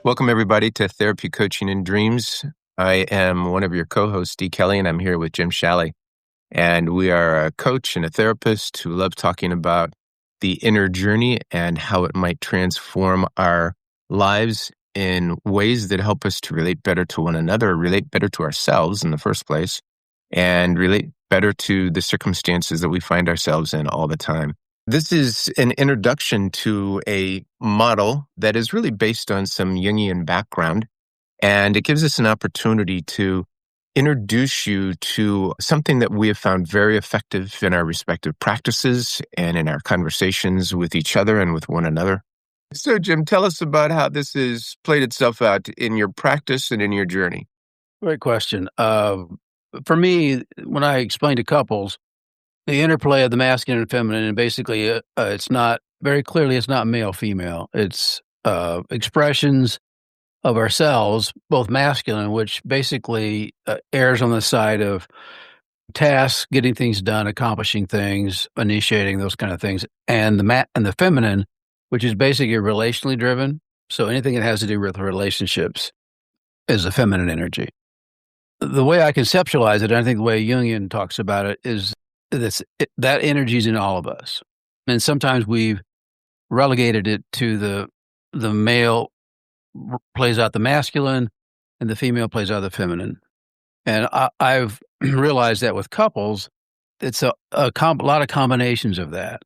Welcome, everybody, to Therapy, Coaching, and Dreams. I am one of your co-hosts, Dee Kelly, and I'm here with Jim Shalley. And we are a coach and a therapist who love talking about the inner journey and how it might transform our lives in ways that help us to relate better to one another, relate better to ourselves in the first place, and relate better to the circumstances that we find ourselves in all the time. This is an introduction to a model that is really based on some Jungian background, and it gives us an opportunity to introduce you to something that we have found very effective in our respective practices and in our conversations with each other and with one another. So, Jim, tell us about how this has played itself out in your practice and in your journey. Great question. For me, when I explain to couples, the interplay of the masculine and feminine, and basically it's not, very clearly, it's not male-female. It's expressions of ourselves, both masculine, which basically errs on the side of tasks, getting things done, accomplishing things, initiating those kind of things, and the feminine, which is basically relationally driven. So anything that has to do with relationships is a feminine energy. The way I conceptualize it, and I think the way Jungian talks about it, is that energy is in all of us. And sometimes we've relegated it to the male plays out the masculine and the female plays out the feminine. And I've realized that with couples, it's a lot of combinations of that.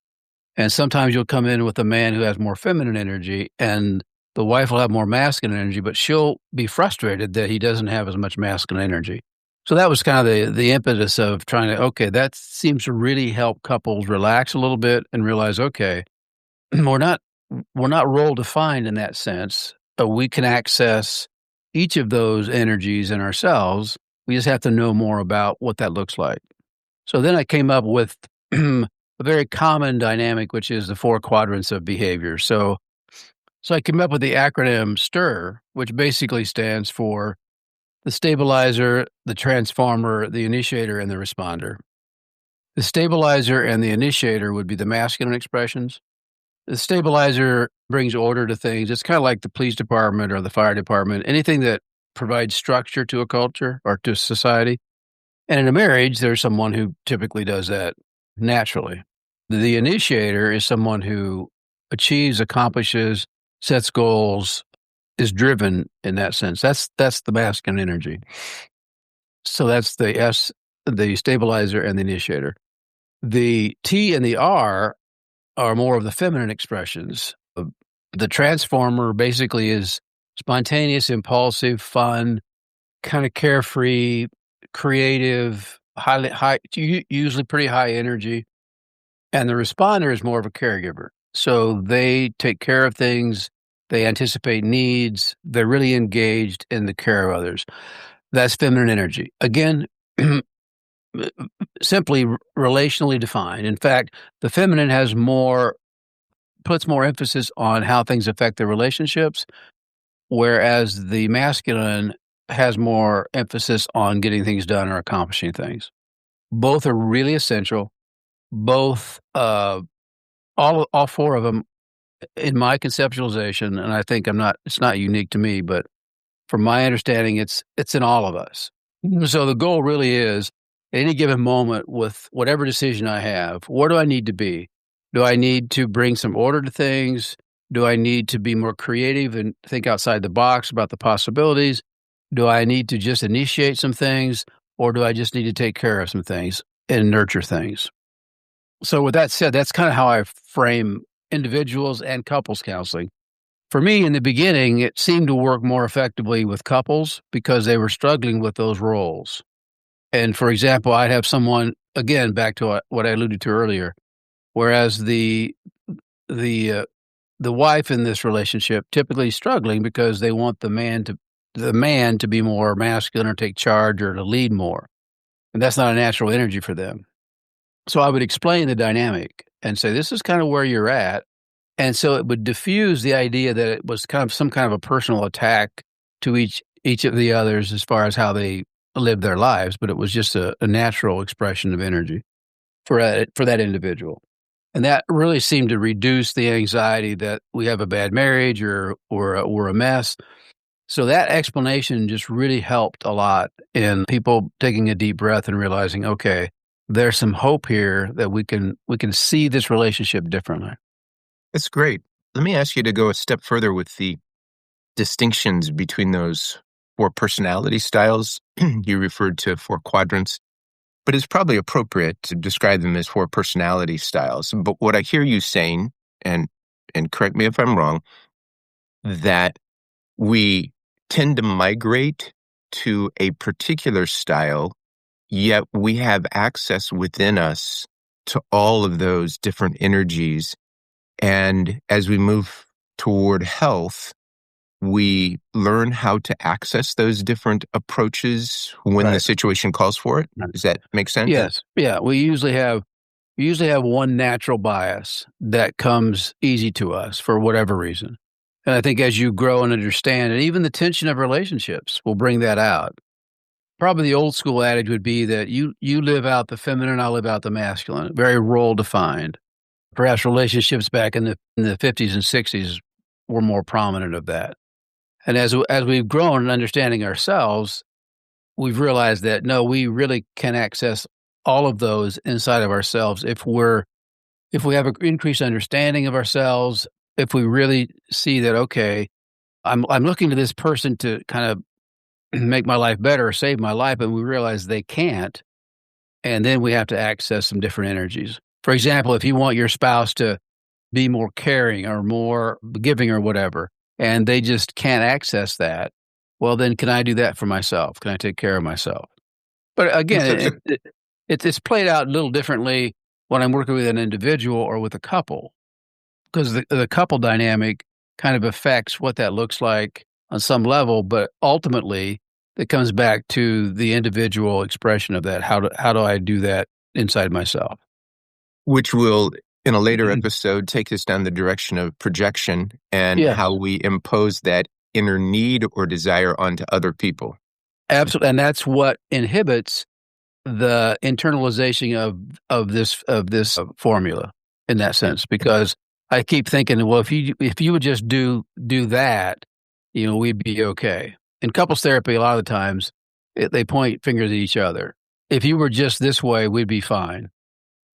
And sometimes you'll come in with a man who has more feminine energy and the wife will have more masculine energy, but she'll be frustrated that he doesn't have as much masculine energy. So that was kind of the impetus of trying to, okay, that seems to really help couples relax a little bit and realize, okay, we're not role defined in that sense. We can access each of those energies in ourselves. We just have to know more about what that looks like. So then I came up with a very common dynamic, which is the 4 quadrants of behavior. So I came up with the acronym STIR, which basically stands for the stabilizer, the transformer, the initiator, and the responder. The stabilizer and the initiator would be the masculine expressions. The stabilizer brings order to things. It's kind of like the police department or the fire department, anything that provides structure to a culture or to society. And in a marriage, there's someone who typically does that naturally. The initiator is someone who achieves, accomplishes, sets goals, is driven in that sense. That's the masculine energy. So that's the S, the stabilizer, and the initiator. The T and the R are more of the feminine expressions. The transformer basically is spontaneous, impulsive, fun, kind of carefree, creative, usually pretty high energy. And the responder is more of a caregiver. So they take care of things. They anticipate needs. They're really engaged in the care of others. That's feminine energy. Again, simply relationally defined. In fact, the feminine puts more emphasis on how things affect their relationships, whereas the masculine has more emphasis on getting things done or accomplishing things. Both are really essential. Both, all 4 of them, in my conceptualization, and I think it's not unique to me, but from my understanding, it's in all of us. So the goal really is, at any given moment with whatever decision I have, where do I need to be? Do I need to bring some order to things? Do I need to be more creative and think outside the box about the possibilities? Do I need to just initiate some things? Or do I just need to take care of some things and nurture things? So with that said, that's kind of how I frame individuals and couples counseling. For me, in the beginning, it seemed to work more effectively with couples because they were struggling with those roles. And for example, I'd have someone, again, back to what I alluded to earlier, whereas the wife in this relationship typically struggling because they want the man to be more masculine or take charge or to lead more. And that's not a natural energy for them. So I would explain the dynamic and say, this is kind of where you're at. And so it would diffuse the idea that it was kind of some kind of a personal attack to each of the others as far as how they live their lives, but it was just a natural expression of energy for that individual. And that really seemed to reduce the anxiety that we have a bad marriage or we're a mess. So that explanation just really helped a lot in people taking a deep breath and realizing, okay, there's some hope here that we can see this relationship differently. That's great. Let me ask you to go a step further with the distinctions between those four personality styles. You referred to four quadrants, but it's probably appropriate to describe them as four personality styles. But what I hear you saying, and correct me if I'm wrong, that we tend to migrate to a particular style, yet we have access within us to all of those different energies. And as we move toward health, we learn how to access those different approaches when the Right. situation calls for it. Does that make sense? Yes. Yeah. We usually have one natural bias that comes easy to us for whatever reason. And I think as you grow and understand, and even the tension of relationships will bring that out. Probably the old school adage would be that you live out the feminine, I live out the masculine, very role defined. Perhaps relationships back in the 50s and 60s were more prominent of that. And as we've grown in understanding ourselves, we've realized that no, we really can access all of those inside of ourselves if we have an increased understanding of ourselves, if we really see that okay, I'm looking to this person to kind of make my life better or save my life, and we realize they can't, and then we have to access some different energies. For example, if you want your spouse to be more caring or more giving or whatever, and they just can't access that, well, then can I do that for myself? Can I take care of myself? But Yes, that's again, it's played out a little differently when I'm working with an individual or with a couple, because the couple dynamic kind of affects what that looks like on some level, but ultimately it comes back to the individual expression of that. How do I do that inside myself? which will, in a later episode, take us down the direction of projection and Yes, how we impose that inner need or desire onto other people. absolutely, and that's what inhibits the internalization of this formula in that sense, because I keep thinking, well, if you would just do that, we'd be okay. In couples therapy, a lot of the times they point fingers at each other. If you were just this way, we'd be fine,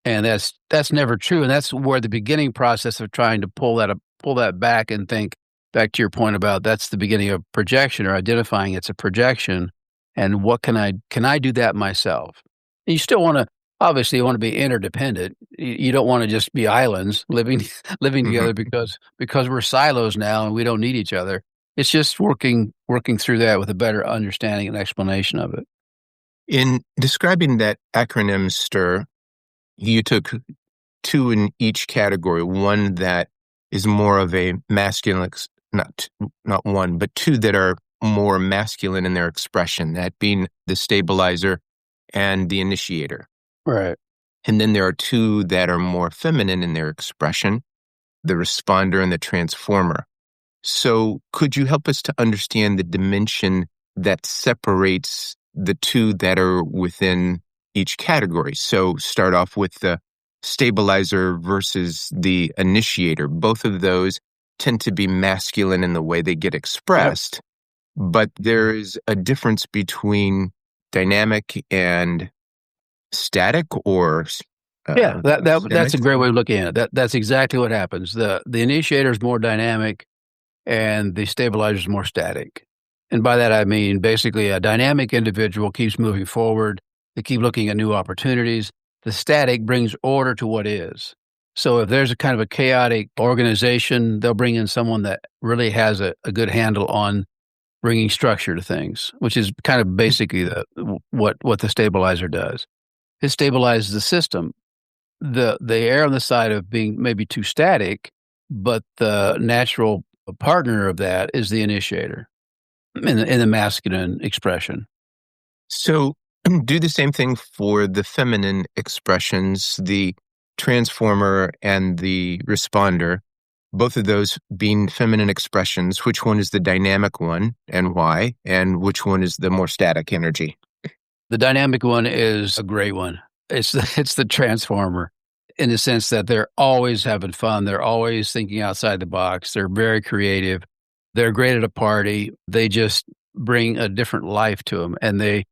and that's never true. And that's where the beginning process of trying to pull that back and think back to your point about that's the beginning of projection or identifying it's a projection, and what can I do that myself? You still want to obviously you want to be interdependent. You don't want to just be islands living living Mhm. together because we're silos now and we don't need each other. It's just working through that with a better understanding and explanation of it. In describing that acronym STIR, you took two in each category, one that is more of a masculine, not one, but two that are more masculine in their expression, that being the stabilizer and the initiator. Right. And then there are two that are more feminine in their expression, the responder and the transformer. So could you help us to understand the dimension that separates the two that are within each category? So start off with the stabilizer versus the initiator. Both of those tend to be masculine in the way they get Yep. expressed, but there is a difference between dynamic and static or Yeah, that's a systemic. great way of looking at it. That's exactly what happens. The initiator is more dynamic and the stabilizer is more static. And by that I mean basically a dynamic individual keeps moving forward. They keep looking at new opportunities. The static brings order to what is. So if there's a kind of a chaotic organization, they'll bring in someone that really has a good handle on bringing structure to things, which is kind of basically what the stabilizer does. It stabilizes the system. They err on the side of being maybe too static, but the natural partner of that is the initiator in the masculine expression. So do the same thing for the feminine expressions, the transformer and the responder, both of those being feminine expressions. Which one is the dynamic one and why? And which one is the more static energy? The dynamic one is a great one. It's the transformer in the sense that they're always having fun. They're always thinking outside the box. They're very creative. They're great at a party. They just bring a different life to them. And they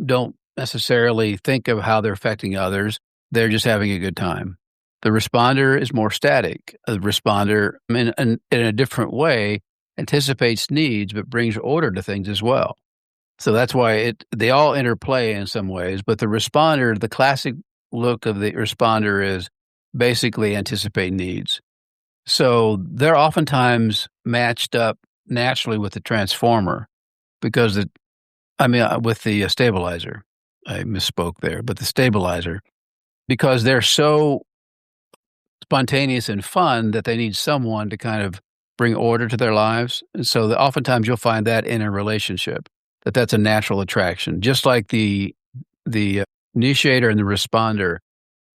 don't necessarily think of how they're affecting others. They're just having a good time. The responder is more static. The responder, in a different way, anticipates needs, but brings order to things as well. So that's why they all interplay in some ways. But the responder, the classic look of the responder is basically anticipate needs. So they're oftentimes matched up naturally with the transformer because with the stabilizer. I misspoke there, but the stabilizer, because they're so spontaneous and fun that they need someone to kind of bring order to their lives. And so oftentimes you'll find that in a relationship, that's a natural attraction. Just like the initiator and the responder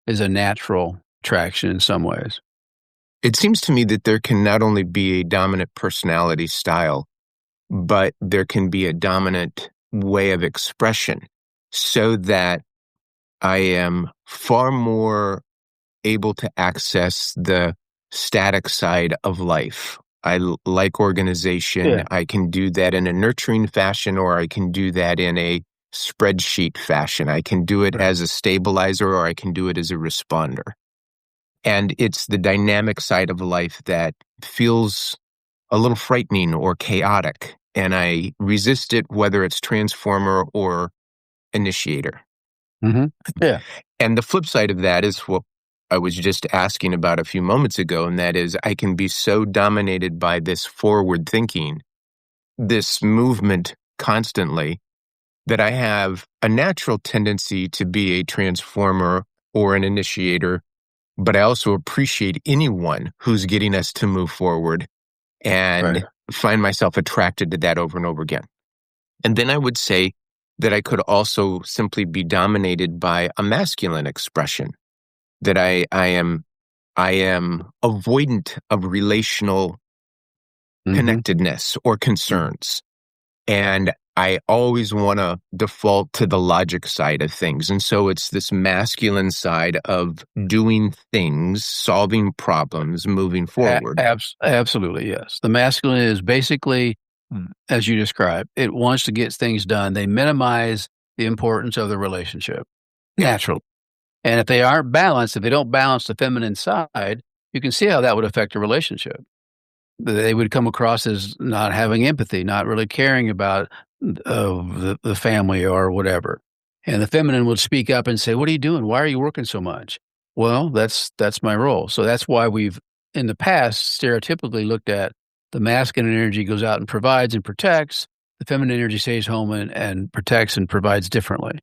is a natural attraction in some ways. It seems to me that there can not only be a dominant personality style, but there can be a dominant way of expression, so that I am far more able to access the static side of life. I like organization. Yeah. I can do that in a nurturing fashion, or I can do that in a spreadsheet fashion. I can do it as a stabilizer, or I can do it as a responder. And it's the dynamic side of life that feels a little frightening or chaotic. And I resist it, whether it's transformer or initiator. Mm-hmm. Yeah. And the flip side of that is what I was just asking about a few moments ago, and that is I can be so dominated by this forward thinking, this movement constantly, that I have a natural tendency to be a transformer or an initiator, but I also appreciate anyone who's getting us to move forward and find myself attracted to that over and over again. And then I would say that I could also simply be dominated by a masculine expression, that I am avoidant of relational connectedness or concerns. And I always want to default to the logic side of things. And so it's this masculine side of doing things, solving problems, moving forward. Absolutely, yes. The masculine is basically, as you described, it wants to get things done. They minimize the importance of the relationship naturally. And if they aren't balanced, if they don't balance the feminine side, you can see how that would affect a relationship. They would come across as not having empathy, not really caring about the family or whatever. And the feminine would speak up and say, "What are you doing? Why are you working so much?" Well, that's my role. So that's why we've, in the past, stereotypically looked at the masculine energy goes out and provides and protects. The feminine energy stays home and protects and provides differently.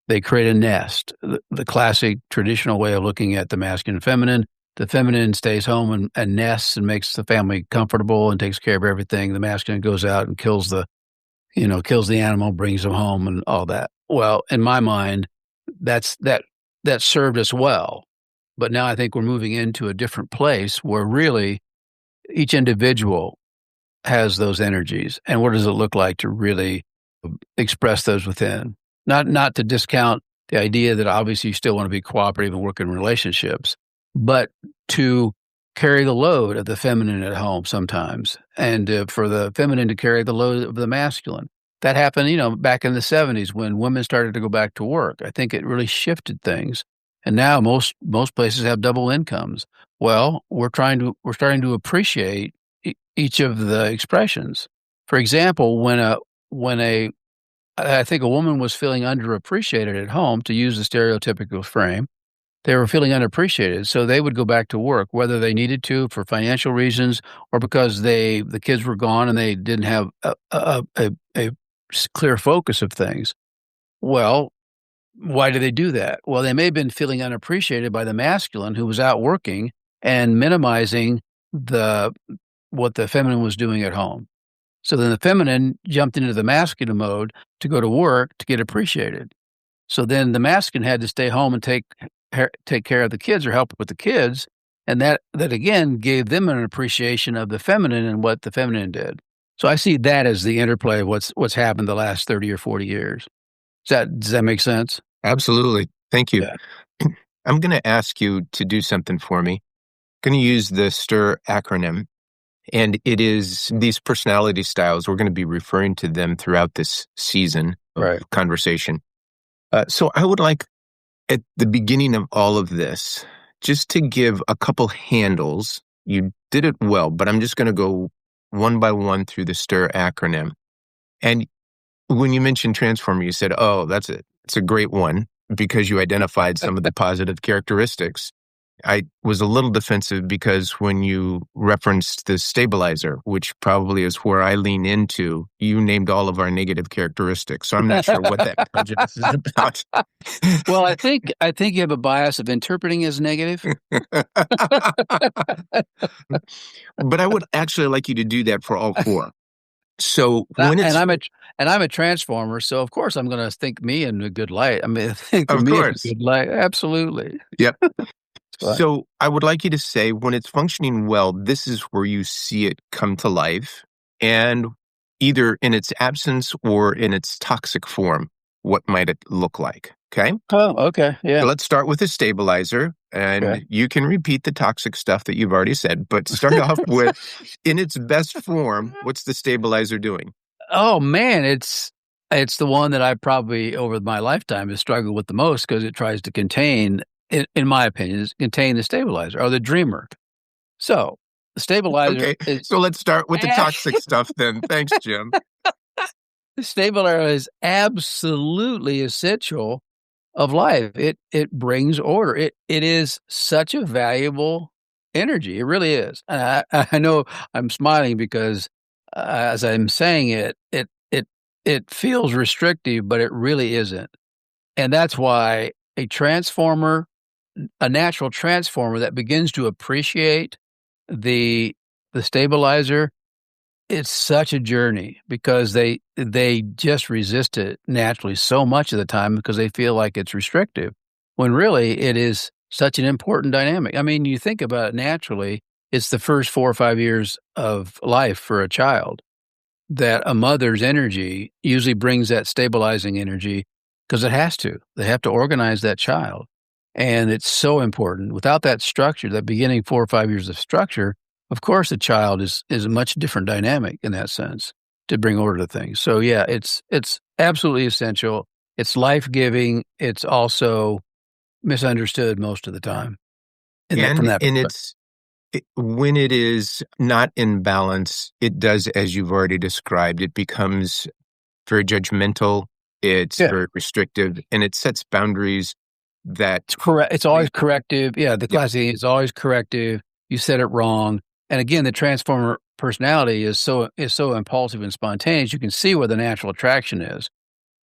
They create a nest, the classic traditional way of looking at the masculine and feminine. The feminine stays home and nests and makes the family comfortable and takes care of everything. The masculine goes out and kills the animal, brings them home and all that. Well, in my mind, that served us well. But now I think we're moving into a different place where really each individual has those energies. And what does it look like to really express those within? Not to discount the idea that obviously you still want to be cooperative and work in relationships, but to carry the load of the feminine at home sometimes, and for the feminine to carry the load of the masculine. That happened, back in the 70s when women started to go back to work. I think it really shifted things. And now most places have double incomes. Well, we're starting to appreciate each of the expressions. For example, I think a woman was feeling underappreciated at home, to use the stereotypical frame. They were feeling underappreciated, so they would go back to work, whether they needed to for financial reasons or because the kids were gone and they didn't have a clear focus of things. Well, why do they do that? Well, they may have been feeling unappreciated by the masculine who was out working and minimizing what the feminine was doing at home. So then the feminine jumped into the masculine mode to go to work to get appreciated. So then the masculine had to stay home and take care of the kids or help with the kids. And that again gave them an appreciation of the feminine and what the feminine did. So I see that as the interplay of what's happened the last 30 or 40 years. Does that make sense? Absolutely. Thank you. Yeah. I'm going to ask you to do something for me. I'm going to use the STIR acronym, and it is these personality styles. We're going to be referring to them throughout this season of Right. conversation. So I would like at the beginning of all of this, just to give a couple handles. You did it well, but I'm just going to go one by one through the STIR acronym. And when you mentioned transformer, you said, oh, that's it. It's a great one because you identified some of the positive characteristics. I was a little defensive because when you referenced the stabilizer, which probably is where I lean into, you named all of our negative characteristics. So I'm not sure what that prejudice is about. Well, I think you have a bias of interpreting as negative. But I would actually like you to do that for all four. So Uh, when and it's, I'm a and I'm a transformer, so of course I'm going to think me in a good light. I mean, think of of me in a course, good light. Absolutely. yep. But So I would like you to say when it's functioning well, this is where you see it come to life, and either in its absence or in its toxic form, what might it look like? Okay. oh, okay, So yeah, let's start with the stabilizer, okay. and you can repeat the toxic stuff that you've already said, but start off with in its best form, what's the stabilizer doing? Oh man, it's the one that I probably over my lifetime has struggled with the most because it tries to contain, in my opinion, is contain the stabilizer or the dreamer. So the stabilizer Okay. is So let's start with the toxic stuff then. Thanks, Jim. the stabilizer is absolutely essential of life. It brings order. It is such a valuable energy. It really is. And I know I'm smiling because as I'm saying it feels restrictive, but it really isn't. And that's why a natural transformer that begins to appreciate the the stabilizer, it's such a journey because they just resist it naturally so much of the time because they feel like it's restrictive, when really it is such an important dynamic. I mean, you think about it naturally, it's the first 4 or 5 years of life for a child that a mother's energy usually brings that stabilizing energy because it has to. They have to organize that child, and it's so important. Without that structure, that beginning 4 or 5 years of structure, of course, the child is a much different dynamic in that sense to bring order to things. So, yeah, it's absolutely essential. It's life-giving. It's also misunderstood most of the time in that from And that and perspective. it's when it is not in balance, it does as you've already described. It becomes very judgmental. It's Yeah. very restrictive, and it sets boundaries that It's correct. It's really, always corrective. Yeah, the yep. classic is always corrective. You said it wrong. And again, the transformer personality is so impulsive and spontaneous. You can see where the natural attraction is.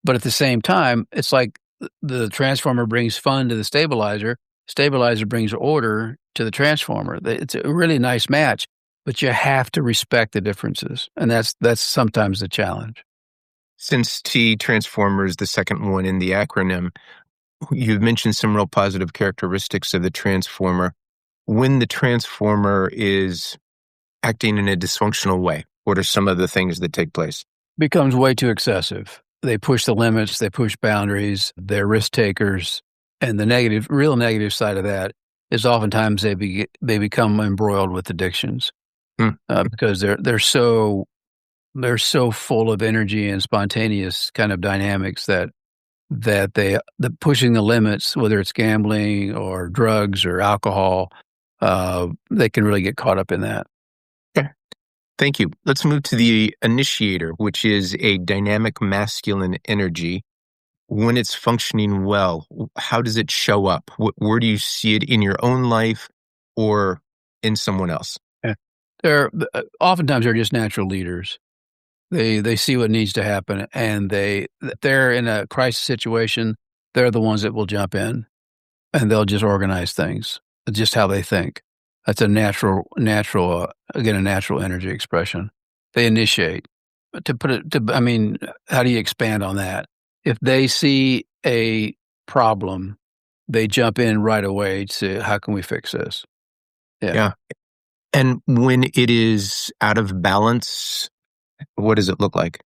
But at the same time, it's like the transformer brings fun to the stabilizer. Stabilizer brings order to the transformer. It's a really nice match, but you have to respect the differences. And that's sometimes the challenge. Since T transformer is the second one in the acronym, you've mentioned some real positive characteristics of the transformer. When the transformer is acting in a dysfunctional way, what are some of the things that take place? Becomes way too excessive. They push the limits, they push boundaries, they're risk takers, and the real negative side of that is oftentimes they become embroiled with addictions Hmm. because they're so full of energy and spontaneous kind of dynamics that the pushing the limits, whether it's gambling or drugs or alcohol, they can really get caught up in that. Okay. Thank you. Let's move to the initiator, which is a dynamic masculine energy. When it's functioning well, how does it show up? Where do you see it in your own life or in someone else? Yeah. They're oftentimes they're just natural leaders. They see what needs to happen, and if they're in a crisis situation, they're the ones that will jump in, and they'll just organize things. It's just how they think. That's a again, a natural energy expression. They initiate. But I mean, how do you expand on that? If they see a problem, they jump in right away to how can we fix this? Yeah. Yeah. And when it is out of balance, What does it look like?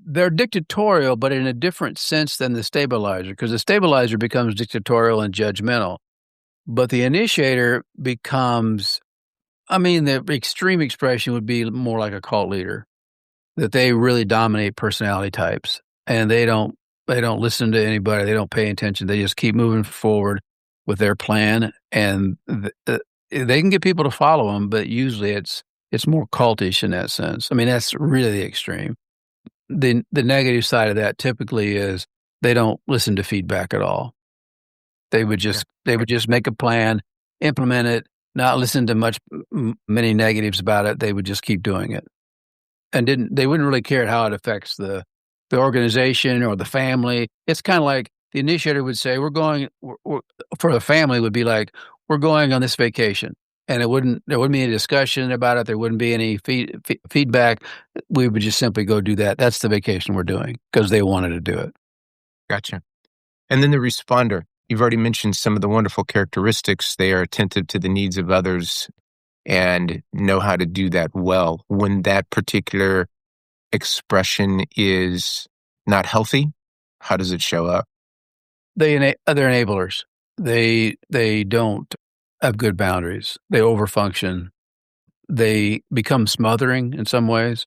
They're dictatorial, but in a different sense than the stabilizer, because the stabilizer becomes dictatorial and judgmental, but the initiator becomes, I mean, the extreme expression would be more like a cult leader, that they really dominate personality types, and they don't listen to anybody, they don't pay attention, they just keep moving forward with their plan, and they can get people to follow them, but usually it's more cultish in that sense. I mean, that's really the extreme. The negative side of that typically is they don't listen to feedback at all. Yeah. They would just make a plan, implement it, not listen to many negatives about it. They would just keep doing it, and they wouldn't really care how it affects the organization or the family. It's kind of like the initiator would say, for the family would be like, we're going on this vacation. And there wouldn't be any discussion about it. There wouldn't be any feedback. We would just simply go do that. That's the vacation we're doing because they wanted to do it. Gotcha. And then the responder. You've already mentioned some of the wonderful characteristics. They are attentive to the needs of others and know how to do that well. When that particular expression is not healthy, how does it show up? They're enablers. They don't have good boundaries. They overfunction. They become smothering in some ways,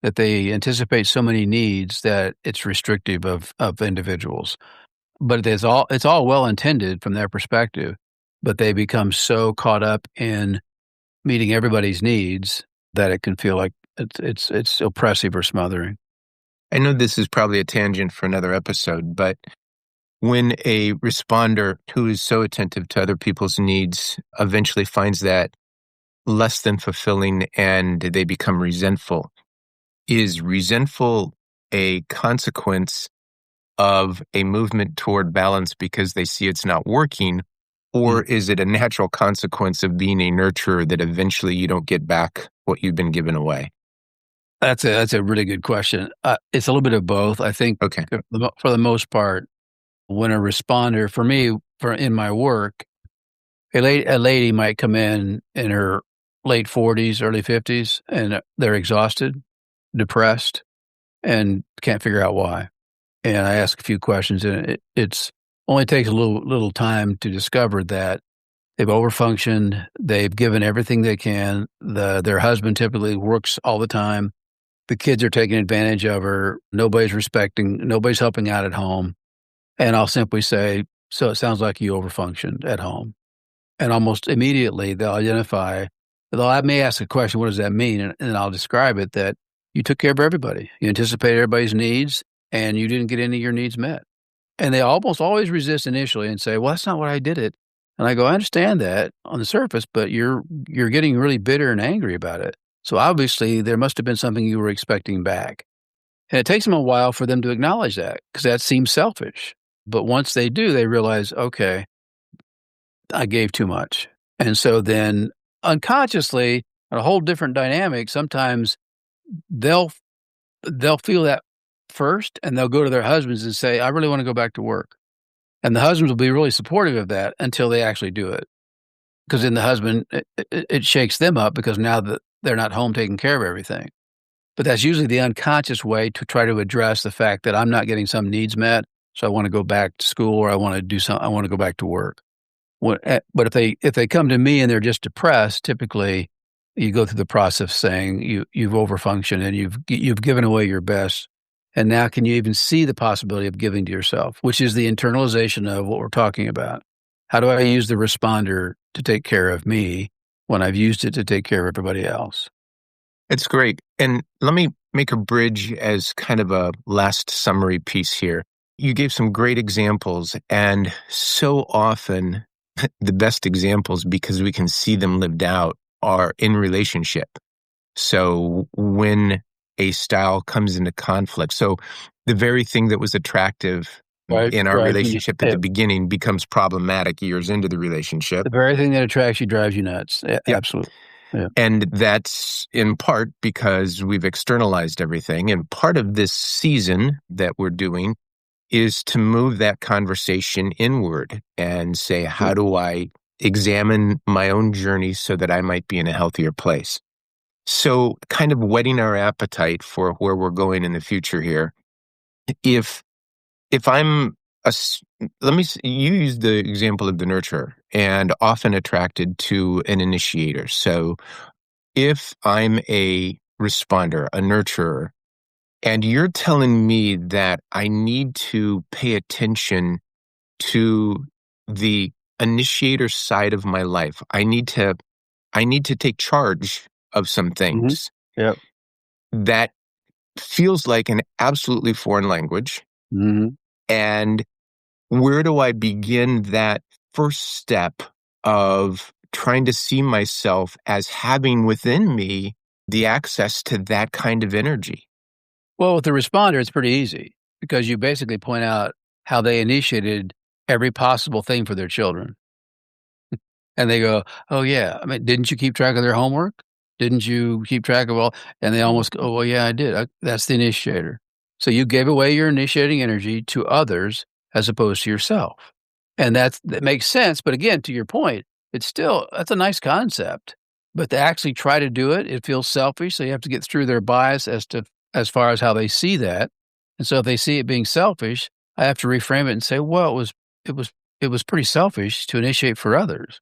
that they anticipate so many needs that it's restrictive of individuals. But it's all well intended from their perspective, but they become so caught up in meeting everybody's needs that it can feel like it's oppressive or smothering. I know this is probably a tangent for another episode, but when a responder who is so attentive to other people's needs eventually finds that less than fulfilling and they become resentful, is resentful a consequence of a movement toward balance because they see it's not working? Or is it a natural consequence of being a nurturer that eventually you don't get back what you've been given away? That's a really good question. It's a little bit of both. I think Okay. for the most part, when a responder, for me, for in my work, a lady might come in her late 40s, early 50s, and they're exhausted, depressed, and can't figure out why. And I ask a few questions, and it's only takes a little time to discover that they've overfunctioned. They've given everything they can. Their husband typically works all the time. The kids are taking advantage of her. Nobody's helping out at home. And I'll simply say, so it sounds like you overfunctioned at home. And almost immediately I may ask a question, what does that mean? And I'll describe it that you took care of everybody. You anticipated everybody's needs and you didn't get any of your needs met. And they almost always resist initially and say, well, that's not what I did it. And I go, I understand that on the surface, but you're getting really bitter and angry about it. So obviously there must have been something you were expecting back. And it takes them a while for them to acknowledge that because that seems selfish. But once they do, they realize, okay, I gave too much. And so then unconsciously, on a whole different dynamic, sometimes they'll feel that first and they'll go to their husbands and say, I really want to go back to work. And the husbands will be really supportive of that until they actually do it. Because then the husband, it shakes them up because now that they're not home taking care of everything. But that's usually the unconscious way to try to address the fact that I'm not getting some needs met. So I want to go back to school or I want to go back to work. But if they come to me and they're just depressed, typically you go through the process saying you've overfunctioned and you've given away your best. And now can you even see the possibility of giving to yourself, which is the internalization of what we're talking about? How do I use the responder to take care of me when I've used it to take care of everybody else? It's great. And let me make a bridge as kind of a last summary piece here. You gave some great examples, and so often the best examples, because we can see them lived out, are in relationship. So when a style comes into conflict, so the very thing that was attractive in our relationship at the beginning becomes problematic years into the relationship. The very thing that attracts you drives you nuts. Yeah. Absolutely. Yeah. And that's in part because we've externalized everything. And part of this season that we're doing is to move that conversation inward and say, how do I examine my own journey so that I might be in a healthier place? So kind of whetting our appetite for where we're going in the future here. If if I'm a s- let me you use the example of the nurturer and often attracted to an initiator. So if I'm a responder, a nurturer, and you're telling me that I need to pay attention to the initiator side of my life. I need to take charge of some Mhm. things. Yep. That feels like an absolutely foreign language. Mhm. And where do I begin that first step of trying to see myself as having within me the access to that kind of energy? Well, with the responder, it's pretty easy because you basically point out how they initiated every possible thing for their children. And they go, "Oh, yeah. I mean, didn't you keep track of their homework? Didn't you keep track of all?" And they almost go, "Oh, well, yeah, I did. That's the initiator." So you gave away your initiating energy to others as opposed to yourself. And that makes sense. But again, to your point, it's still, that's a nice concept. But to actually try to do it, it feels selfish. So you have to get through their bias as far as how they see that. And so if they see it being selfish, I have to reframe it and say, well, it was, it was pretty selfish to initiate for others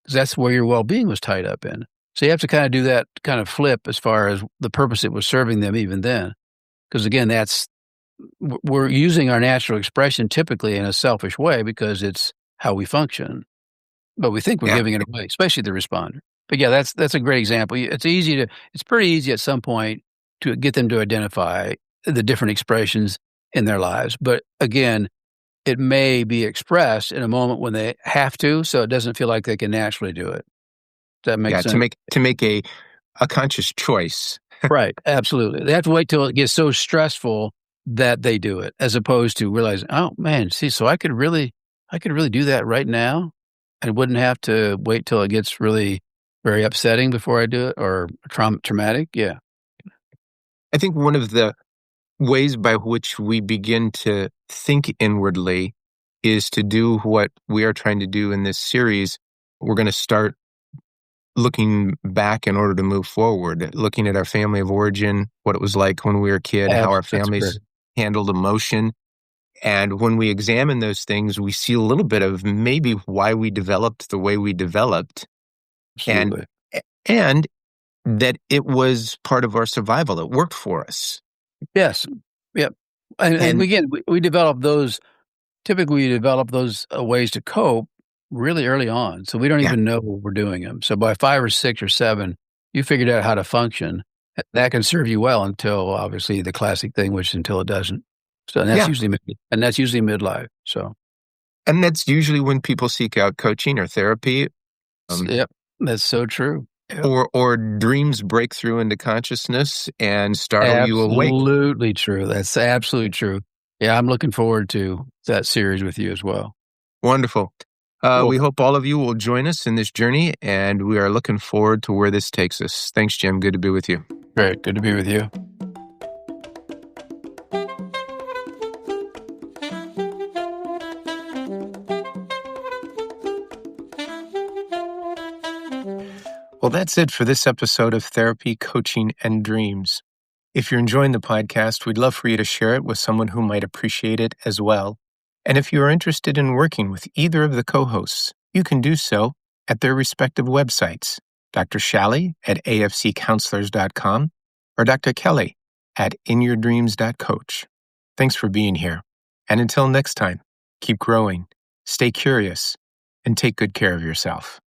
'cause that's where your well-being was tied up in. So you have to kinda do that kind of flip as far as the purpose it was serving them even then. Because again, that's we're using our natural expression typically in a selfish way because it's how we function, but we think we're Yeah. giving it away, especially the responder. But yeah, that's a great example. It's pretty easy at some point to get them to identify the different expressions in their lives. But again, it may be expressed in a moment when they have to, so it doesn't feel like they can naturally do it. Does that make Yeah, to sense? make a conscious choice. Right, absolutely. They have to wait till it gets so stressful that they do it, as opposed to realizing, "Oh, man, see, so I could really do that right now and wouldn't have to wait till it gets really very upsetting before I do it or traumatic." Yeah, I think one of the ways by which we begin to think inwardly is to do what we are trying to do in this series. We're going to start looking back in order to move forward, looking at our family of origin, what it was like when we were a kid, how our that's great. families handled emotion. And when we examine those things, we see a little bit of maybe why we developed the way we developed, and Absolutely. and that it was part of our survival. It worked for us. Yes. Yep. And And again, we develop those. Typically, we develop those, ways to cope really early on, so we don't yeah, even know we're doing them. So by 5 or 6 or 7, you figured out how to function. That can serve you well until, obviously, the classic thing, which until it doesn't. So yeah. that's usually midlife. So, And that's usually when people seek out coaching or therapy, um, yep, that's so true. Yep. or dreams break through into consciousness and startle you awake. Absolutely true. That's absolutely true. Yeah, I'm looking forward to that series with you as well. Wonderful. Cool. We hope all of you will join us in this journey, and we are looking forward to where this takes us. Thanks, Jim. Good to be with you. Great. Good to be with you. Well, that's it for this episode of Therapy, Coaching, and Dreams. If you're enjoying the podcast, we'd love for you to share it with someone who might appreciate it as well. And if you are interested in working with either of the co hosts, you can do so at their respective websites, Dr. Shalley at afccounselors.com or Dr. Kelly at inyourdreams.coach. Thanks for being here. And until next time, keep growing, stay curious, and take good care of yourself.